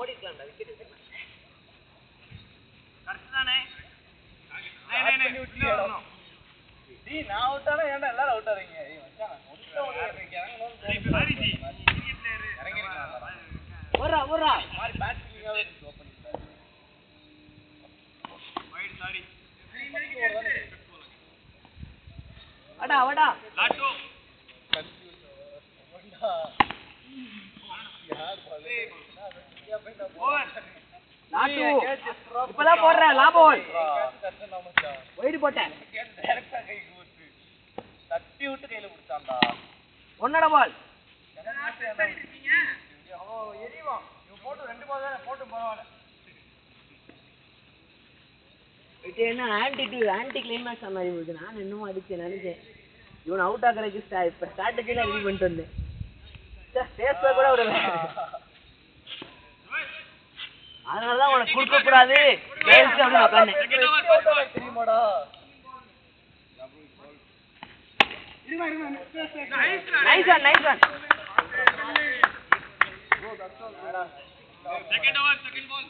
ஓடிக்கலாம்டா wicket எடுக்கலாம் correct தானே நான் அவுட் ஆனா ஏன்டா எல்லாரும் அவுட் ஆறீங்க ஓரா ஓரா மாதிரி பேட்டிங்காவே ஓபன் வைட் சாரி அடா அடா லாட்டோ யார் பாலே ஓவர் லாட்டு இப்பதான் போடுறேன் லா பால் வைட் போட்டேன் டைரக்டா கை கூத்து தட்டி விட்டு கையில புடிச்சான்டா ஒன்னட பால் ஓ எரிவா இவன் போட்டு 2 பால் தான போட்டு பரவாயில்லை இது என்ன ஆன்டி கிளைமாக்ஸ் மாதிரி போகுது நான் இன்னும் அடிச்சேன் நினைச்சேன் இவன் அவுட் ஆகுறதுக்கு இப்ப ஸ்ட்ராட்டஜில ரெடி பண்ணிட்டு வந்தேன் பேச கூட ஒரு அதனாலதான் உனக்கு கொடுக்க கூடாது அப்படின்னு உட்கார்ந்தேன் தெரியுமாடா nice one second over second ball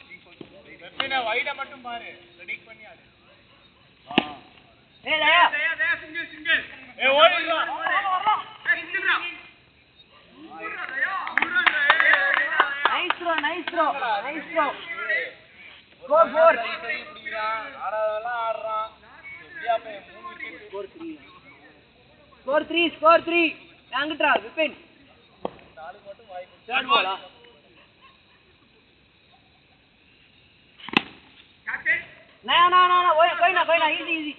வெப்பின வைட மட்டும் பாரு ரெடி பண்ணி ஆடு ஏய் தயா தயா சிங்கிள் ஏய் ஓடிடா சிங்கிள்ரா நைஸ் த்ரோ ஸ்கோர் 4 பிடிக்கிறான் ஆடாதெல்லாம் ஆடுறான் எப்படியா போய் 3 விக்கெட் ஸ்கோர் 3 வாங்கட்றா விபின் 4 மட்டும் வாய்ப்பு தேர்ட் பாலா கேப்டன் நான் போய்னா ஈஸி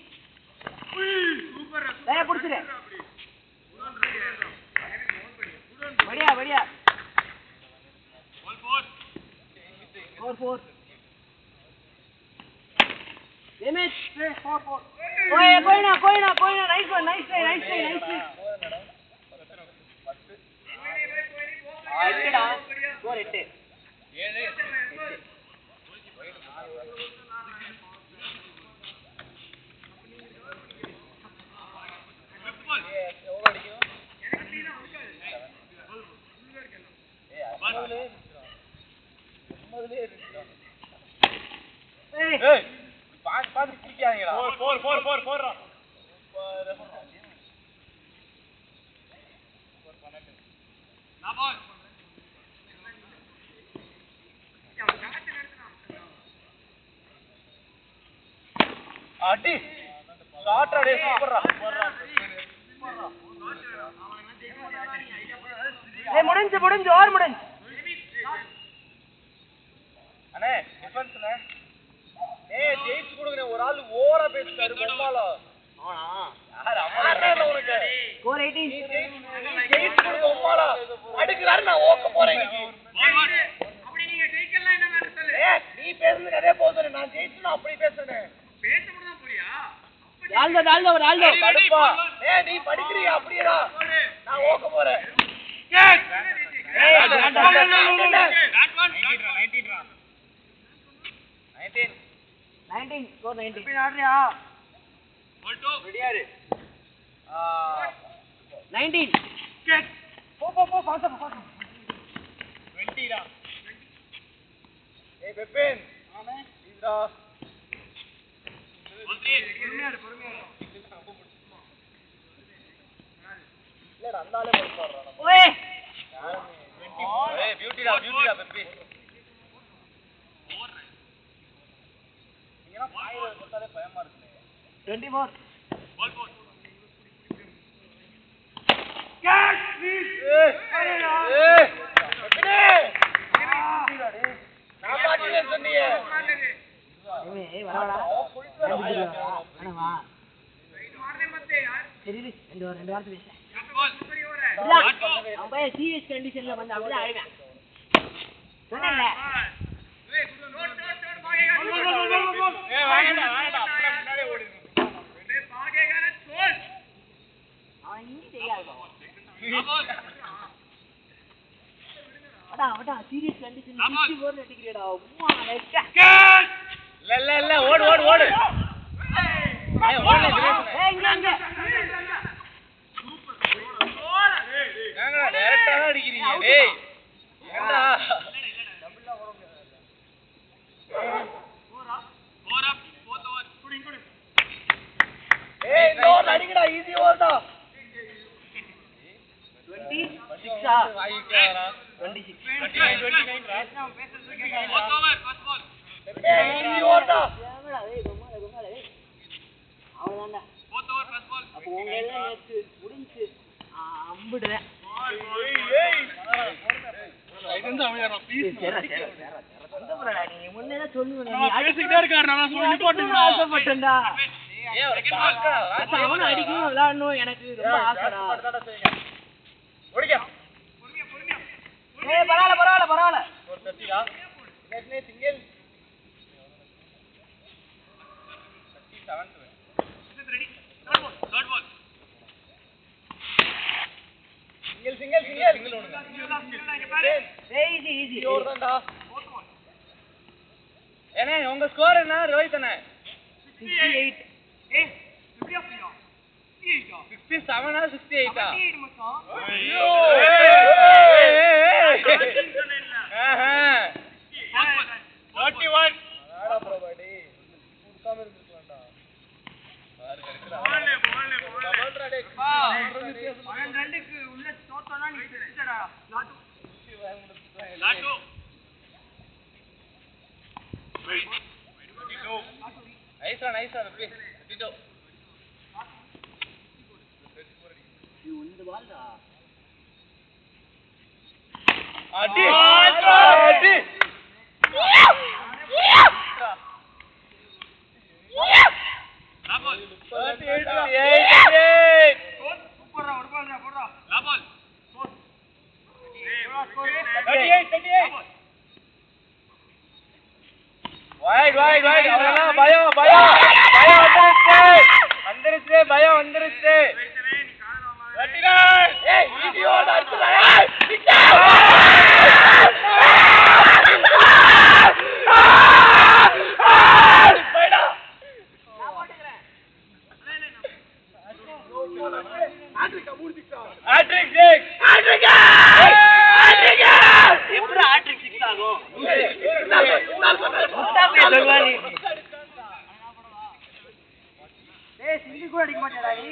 சூப்பர் தயா புடிச்சிரு बढ़िया ball 4 4 एमएस 4 ओए कोई ना नाइस वन नाइस ट्राई एटडा स्कोर 8 ஏய் பாத்து கிரிக்காதீங்கடா 4 ரா நான் பால் அடி ஷாட் அடி சூப்பர்ரா ஏய் முடிஞ்சு ஓவர் முடிஞ்சு அண்ணே டிஃபென்ஸ்ல ஏய் ஜெயிச்சு கொடுங்க ஒரு ஆள் ஓவரா பேசிட்டாரு பொம்மால அவனா யார் அமரல உனக்கு ஸ்கோர் 18 ஜெயிச்சு கொடுங்க பொம்மால அடிக்குறாரு நான் ஓக்க போறேன் இன்னைக்கு அப்படி நீங்க ஜெயிக்கலாம் என்ன வேணும் சொல்லு ஏய் நீ பேசுறது அதே போதும் நான் ஜெயிச்சனா அப்படி பேசுறேன் பேச மட்டும் தான் போறியா டால்டோ கடுப்பா ஏய் நீ படிக்கறியா அப்படியேடா நான் ஓக்க போறேன் எஸ் ஏய் that one 19 ஸ்கோர் 19 இப்ப ஆடுறியா ball 2 ரெடியா இரு 19 கேட் போ பாஸ் 20 டா ஏய் பெப்பேன் ஆமே இதா ball 3 பொறுமையா இல்லடா அந்தாலே பால் போடுறான் ஓயே ஏய் பியூட்டிடா பெப்பி நீங்க பாயில போட்டாலே பயமா இருக்கு 24 ball 4 கேட்ச் ப்ளீஸ் ஏய் பெப்பி நான் பாத்துட்டே சொன்னியே ஏய் வரடா அண்ணா வா मारने मत दे यार சரி ரெண்டு வாரத்து பேச ball सुपर ओवर அவன் பையன் சீரியஸ் கண்டிஷன்ல வந்து அப்படியே ஆயிடுவான் சொன்னேன்ல ஏய் நோட் भागेगा ஏய் வாங்கடா அப்படியே முன்னாடியே ஓடிடு मैं भागेगा ना छोड़ அவன் இன்னி தெரியாது ball அடா சீரியஸ் கண்டிஷன் 64 அடிக்கிறடா உம்மா வெச்ச कैच இல்ல ஓடு ஏய் ஓடுல தினேஷ் ஏய் இங்க गोल ஏங்கடா டைரக்டா அடிக்கிறீங்க டேய் ஏண்டா டபுளா ஓட முடியாது ஆயிடுச்சு. 29 Both over, first ball. எவ்வளோடா? ஏய், கொம்மால, ஏய். அவ்வளவுதான்டா. Both over, first ball. அப்போ உங்க எல்லாம் நேத்து முடிஞ்சு அம்பிடுறேன். நீ முன்னே சொல்லுவேன். ஆசைப்பட்டேன்டா. அவனும் அடிக்கணும் விளையாடணும் எனக்கு ரொம்ப ஆசைடா. பரவாயில்ல. ஒரு தட்டிடா. நேத்து single. 37 Ready? Third ball. Single ஓடுங்க. ஈஸி. ஓடுதான்டா. ஏனே உங்க ஸ்கோர் என்ன ரோஹித் அண்ணா? 68. ஏய், எப்படியா பிரியா? 68 67 ஆ 68 ஆ? 68 மச்சான். ஐயோ. ஆஹா. 41. ஆடா ப்ரோபடி. குடுக்காம இருந்திருக்கலாம்டா. பாரு கரெக்ட்டா. கமால்ரா டே. 12க்கு உள்ள தோத்தனா நீ செத்துடா. லாட்டு. நைஸா ப்ளீஸ். 32. இந்த பால்டா. அடி. லாபல். 38. சூப்பர்டா, போடுறா. லாபல். 38. வைட் அவ்வளவுதான். பயம் வந்துருச்சு. ஏய் இடியோட அடிச்சுடா. எப்படி ஹாட்ரிக் 6 ஆகும்? முஸ்தாபே சொல்வானி. ஏய் சிங்கிள் கூட அடிக்க மாட்டேடா நீ.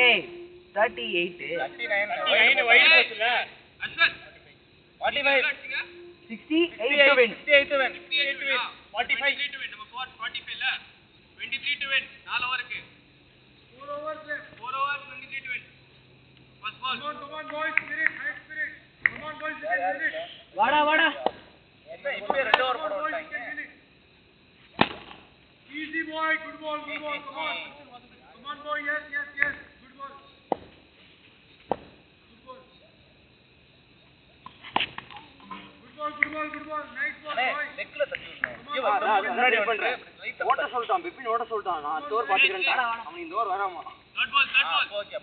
ஏய் 38 39 வைட் போச்சுல. Ashwath 45 68 to win. 68 to win. 45 to win. நம்ம 45 இல்ல. 23 to win. 4 ஓவருக்கு. 4 overs 23 to win. First ball. Come on boys, spirit. வாடா. என்ன இப்போ 2 ஓவர் போட விட்டாங்க. Easy boy, good ball. Come on boy, yes. Good ball. Good ball. Nice ball, அண்ணே boy. லெக்ல தட்டி விடணும். முன்னாடி பண்றேன். ஓட்ட சொல்லிட்டான் பிபின் ஓட்ட சொல்லிட்டான். நான் அந்த ஓவர் பாத்துக்கிறேன். அவன் இந்த ஓவர் வராமா. Third ball. ஓகே.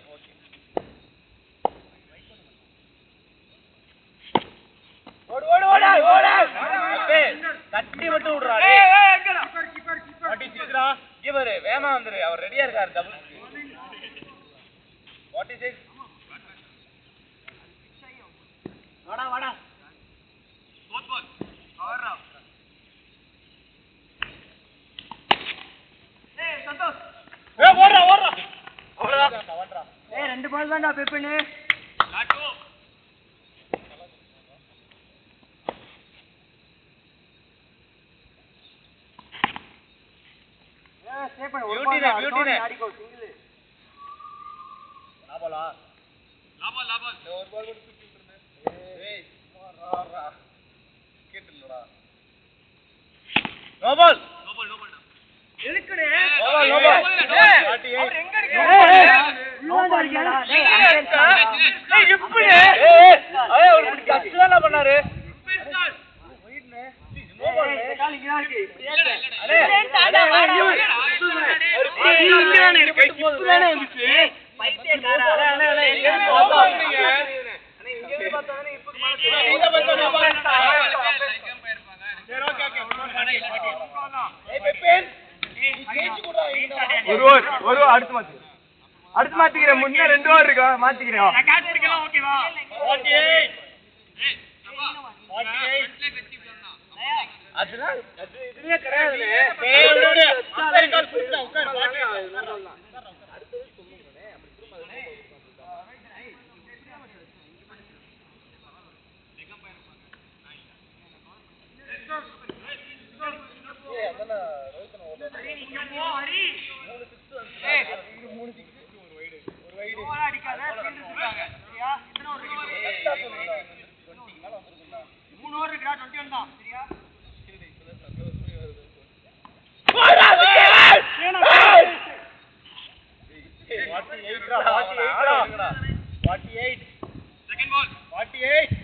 ஓடு. அப்பே தட்டி மட்டும் விடுறா டேய். எங்கடா? Keeper. வாட் இஸ் இதுடா? இவரு வேமா வந்துரு. அவர் ரெடியா இருக்காரு டபுள். 46. வாடா. Fourth ball. Power. Hey, Santosh. ஓடுறா. அவ்வளவுதான். ஏய் 2 பால் தான்டா பிபின். Latu. சேவ் பண்ணு. ஒரு Beauty பால் ne. ஆடிக்கோ சிங்கிள். லாபலா. Lava. ஒரு பால் கூட தூக்கி விட்டுறேன். ஏய் மாறா. கேட்டலடா. No ball. எதுக்குடே? No ball. ஏய், 48. அவர் எங்க இருக்காரு? உள்ளாண்டா இருக்கியாடா? ஏய் இப்படி. ஏய் ஒரு கஷ்டமா பண்ணாரு. வீட்னே. No ball. இந்த கால் இங்க தான் இருக்கு. இப்படியே இருக்கு. அடே. இங்கதானே இருக்கு. இப்பதானே வந்துச்சு. பைத்தியக்காரா. அண்ணே இங்க பாத்தீங்க. அண்ணே இங்க இருந்து பார்த்தானே இப்ப இங்க பார்த்தா சரி, ஓகே. ஏய் பெப்பேன். நீ ஜெயிச்சு கூட ஒரு ஓவர் அடுத்து மாத்திக்கிறேன். முன்ன 2 ஓவர் இருக்கா மாத்திக்கிறேன். ரெக்கார்ட் எடுக்கலாம், ஓகேவா? 48. ஏய், சபா. 48. வெச்சிக்கலாம். அதுதான் அது இதுலயே கிடையாதுனே. ஏய் விடு. அக்கறை கால் புடிச்சா உட்கார். Second ball. 48.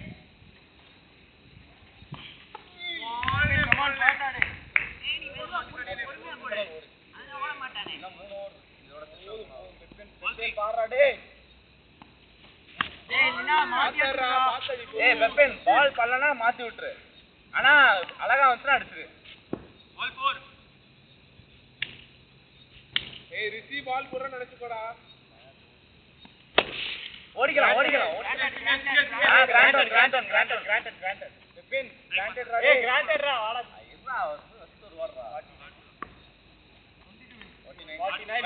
பால் பண்ணலனா மாத்தி விட்டுரு. ஆனா அழகா வந்துனா அடிச்சிரு. Ball 4. ஏய் ரிஷி பால் போற நினைச்சுக்கோடா. ஓடிக்கலாம். கிராண்டட். பெப்பின் கிராண்டட் ரா. ஏய் கிராண்டட் ரா வாடா. இருடா ஃபர்ஸ்ட் ஒரு வாடா.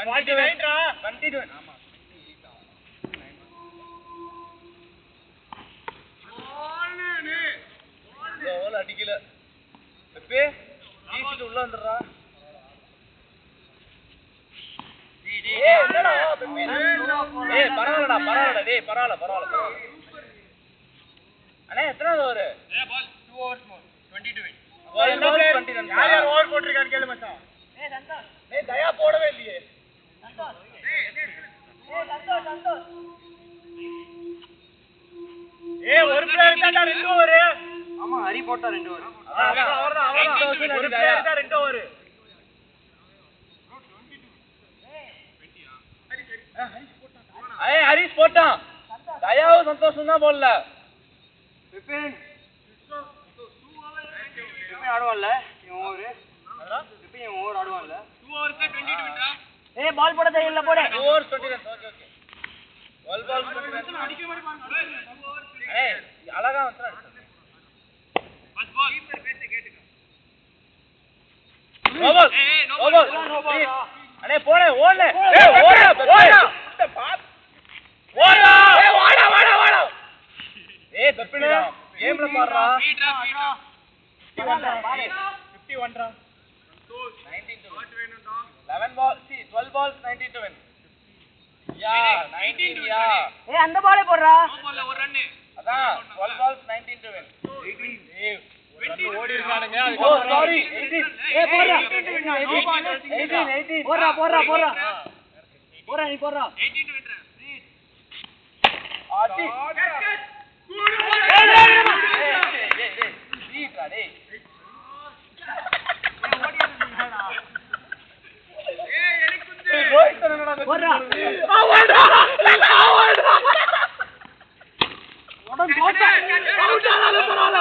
49 ரா. 22. ஆமா. கோல் அடிக்கல. பெப்பே ஈசிட்டு உள்ள வந்துறா. ஏய் என்னடா பெப்பே. ஏய் பரவாயில்லடா. டேய் பரவாயில்ல. அண்ணே எத்தனாவது over? Yeah, ball. 2 overs more. 20 to win. யார் ஓவர் போட்டுருக்கான்னு கேளு மச்சான். ஏய் சந்தோஷ். ஏய் தயா போடவே இல்லையே. சந்தோஷ். ஏய் ஒரு பிளேயர் தான்டா 2 ஓவர். ஆமா ஹரி போட்டா 2 ஓவர். அவர்தான் ஒரு பிளேயர் தான் 2 ஓவர். ஏய் ஹரிஷ் போட்டான். தயாவும் சந்தோஷம் தான் போடல. விபின் ஆடுவான்ல இவன் ஓவர். விபின் இவன் ஓவர் ஆடுவான்ல. 2 overs 20 to win டா. ஏய் பால் போட தெரியல போடு. 2 overs 20 runs. ஓகே. பால் 20 runs அடிக்க மாதிரி பாருங்க. ஏய் அழகா வந்துடா. First ball. No ball. அண்ணே போடே ஓடல. ஏய் ஓடா. ஓடா. ஏய் வாடா. ஏய் பெப்பினா கேம்ல பாறா. Feet raw. 51 raw. 19 to win. 11 ball. See 12 balls 19 to win. Yeah, 19 to win. ஏய் அந்த பாலே போடுறா. No ball ல ஒரு run. அதான் 12 balls 19 to win. 18. 20 ஓடி இருக்கானுங்க. ஓ சாரி 18. ஏய் போடுறா. 18. போடுறா. போடுறா நீ போடுறா. 18 to win ரா. ஆடி. போடுறா. உடன் போட்டா. அவுட் ஆனாலும் பரவாயில்ல.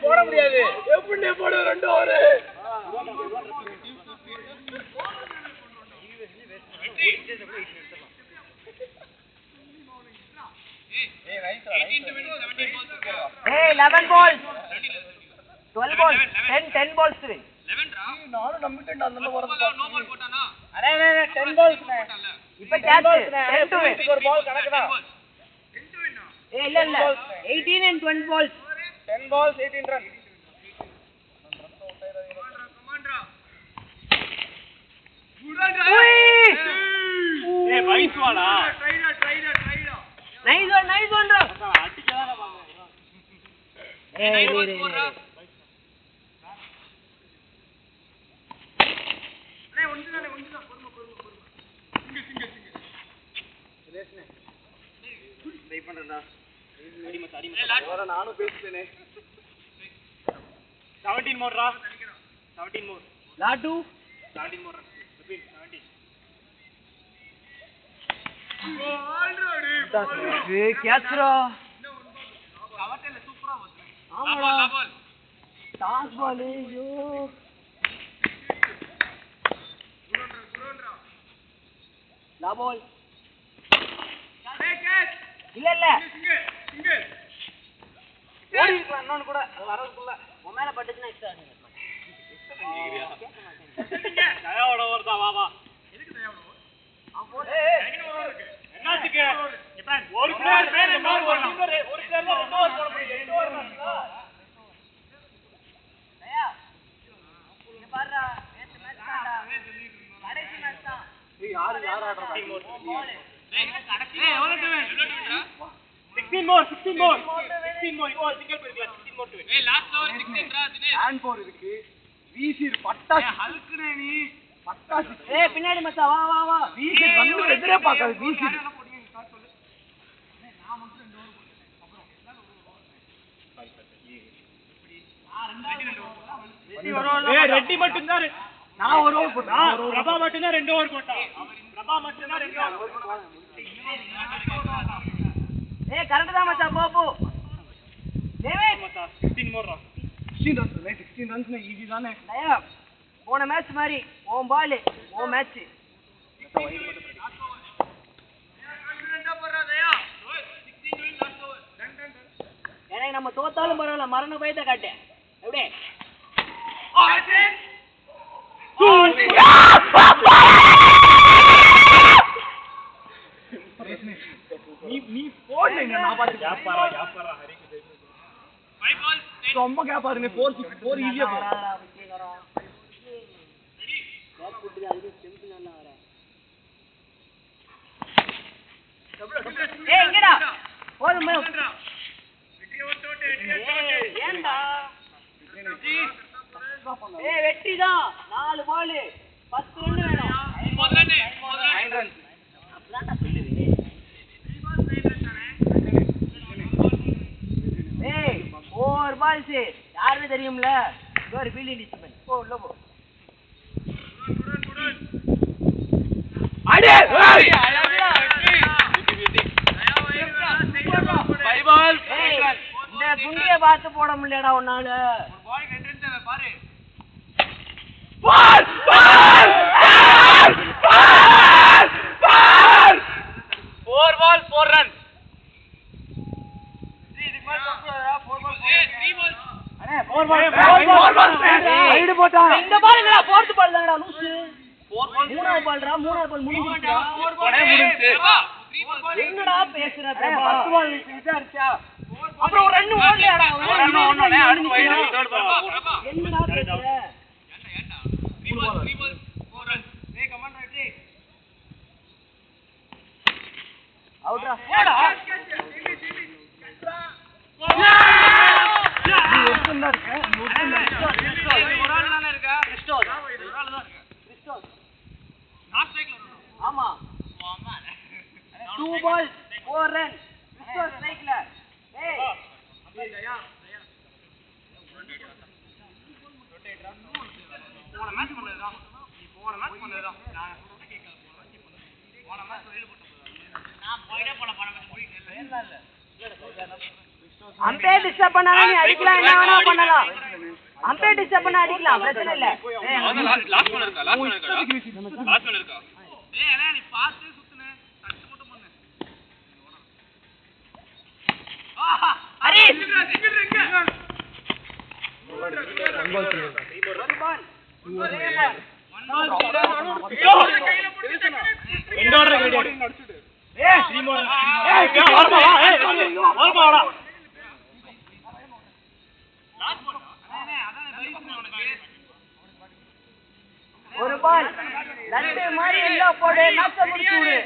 போட முடியாது. எப்படி போட 2 ஓவர். ஏய் நைஸ் 18 to win 17 balls. ஏய் 11 balls. 12 balls. 10 balls to win. 11 ரா. நானும் நம்பிட்டேன் அந்த No ball போட்டானா? அண்ணே 10 balls ண்ணே. இப்ப கேட்ச் 10 to win. ஒரு பால் கணக்குதா. 10 to win. ஏய் இல்ல 18 and 20 balls. 10 balls 18 runs. Commander. ஏய் வைஸ் வாடா. Nice one bro. அடிக்கதான பாங்க. ஏய் 9 balls 4 ரா. ட்ரை பண்றேன்டா. நானும் பேசிட்டேனே. 17 more ரா. 17 more. Latu. 17 more. 17. ஏய் கேட்ச் ரா. ஆமாடா. ball. டாஸ் பால் ஐயோ. லா பால். இல்ல ஓடி இருக்கலாம் இன்னொன்னு கூட வரதுக்குள்ள உன் மேல பட்டுச்சுன்னா எக்ஸ்ட்ரா தயாவோட ஓவர் தான் வா எதுக்கு தயாவோட ஓவர் என்னாச்சுக்கு ஒரு பிளேயர் மேல இன்னொரு ஒரு பிளேயர்ல ரெண்டு ஓவர் போட முடியும் 2 ஓவர் தான் தயா இங்க பாருடா நேத்து மேட்ச் தான்டா கடைசி மேட்ச் தான் பின்னாடி மச்சா வா வா வா எதிரே பார்க்காது வீசி ரெட்டி மட்டும் தான் நான் ஒரு ஓவர் போட்டேன் பிரபா மட்டும் தான் 2 ஓவர் போட்டான் பிரபா மட்டும் தான் 2 ஓவர் கரெக்ட் தான் மச்சா போ டேவிட் மச்சா 16 மோர் 16 ரன்ஸ் ஈஸி தானே நயா போன மேட்ச் மாதிரி ஓம் பால் ஓ மேட்ச் எனக்கு நம்ம தோத்தாலும் பரவாயில்ல மரண பயத்தை காட்டேன் எப்படி நீ போடல நான் பார்த்து யாப்பாரா ஹரிக்கு ரொம்ப கேப்பா இருக்கு 4 ஈஸியா போ ஏய் எங்கடா போதும் ஏண்டா ஏய் வெற்றிதான் 4 பால் 10 ரன் வேணும் 9 ரன் அப்படிதான் சொல்லுவே ஏய் 4 பால்ஸ் யாருக்கு தெரியும்ல ஒரு ஃபீல்டிங் டிஸ்ட்ரிபியூட் போ உள்ள போ அடே இந்த துண்டிய பார்த்து போட முடியலடா உன்னால பால் பால் பால் 4 பால் 4 ரன் ரைடு போட்டான் இந்த பால் என்னடா போர்த் பால் தானடா லூசு மூணாவது பால்டா மூணாவது பால் முடிஞ்சிருச்சா என்னடா பேசுற 10 பால் விசாரிச்சா அப்புறம் ஒரு ரன் ஓடலடா அடுத்து வைடு தேர்ட் பால் என்னடா பேசுற அவுட்ரா போடா ஆமா 2 balls 4 runs கிறிஸ்டோஸ் ஸ்ட்ரைக்ல ஏய் போன மேட்ச் பண்ணதுதான் நான் போயிடே போல இல்ல அம்பையர் டிஸ்டர்ப் பண்ணானே நீ அடிக்கலாம் என்ன வேணா பண்ணலாம் அம்பையர் டிஸ்டர்ப் பண்ணா அடிக்கலாம் பிரச்சனை இல்ல லாஸ்ட் ஒன் இருக்கா ஏய் அண்ணா நீ பாஸ் சுத்துனே டச் மட்டும் பண்ணு ஹரி ஒரு பால் ரெண்டு மாதிரி எல்லாம் போடு நாக்க முடிச்சு விடு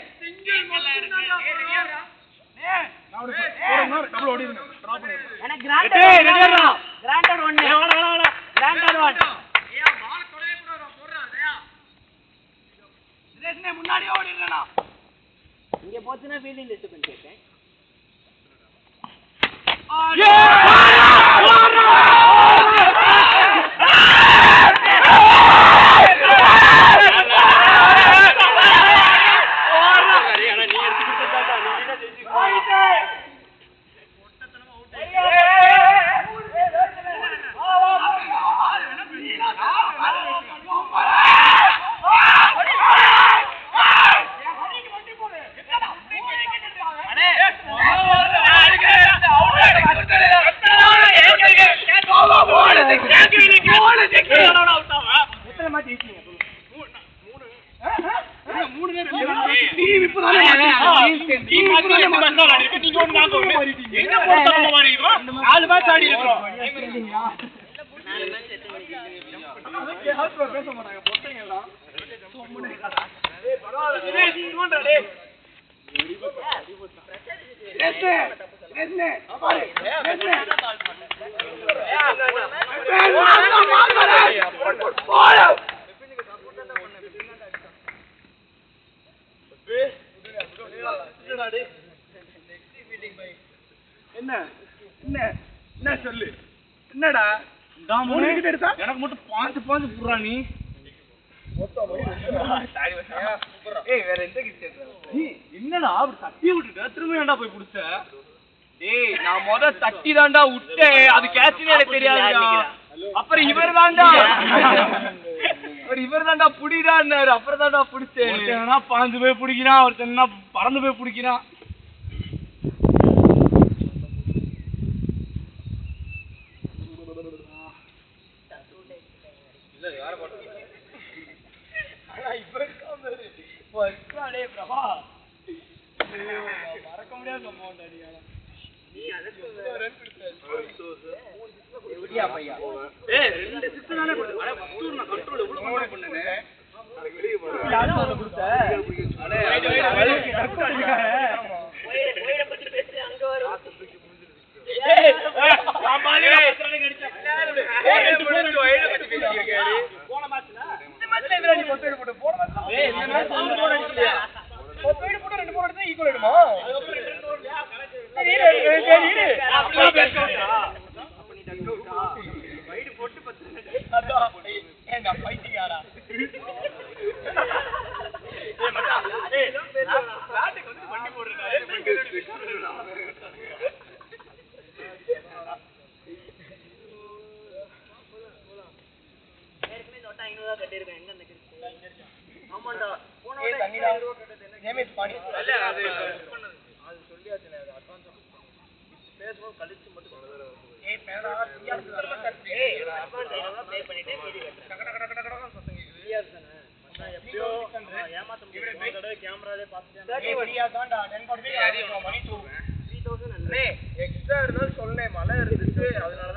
எனக்கு கிராண்டட் ஒன்னு முன்னாடி ஓடிடுறா இங்க போச்சுன்னா ஃபீல்டிங் டிஸ்டர்பன்ஸ் கேட்டேன் என்ன சொல்லு என்னடா எனக்கு மட்டும் பாஞ்சு புடுறா நீ. வேற எந்த என்னடா அப்படி தட்டி விட்டுட்ட திரும்ப ஏன்டா போய் புடிச்ச? டேய் நான் தட்டி தாண்டா விட்டேன், அது கேட்ச்னே எனக்கு தெரியாதுடா. அப்புறம் இவர் தாண்டா புடிடான்னாரு, அப்புறம் தாண்டா புடிச்சேன். ஒருத்தனா பாஞ்சு போய் பிடிக்கிறான், ஒருத்தனா பறந்து போய் பிடிக்கிறான். மறக்க முடியாது எக்ஸ்ட்ரா இருந்தாலும் சொன்னேன், மழை இருந்துச்சு அதனால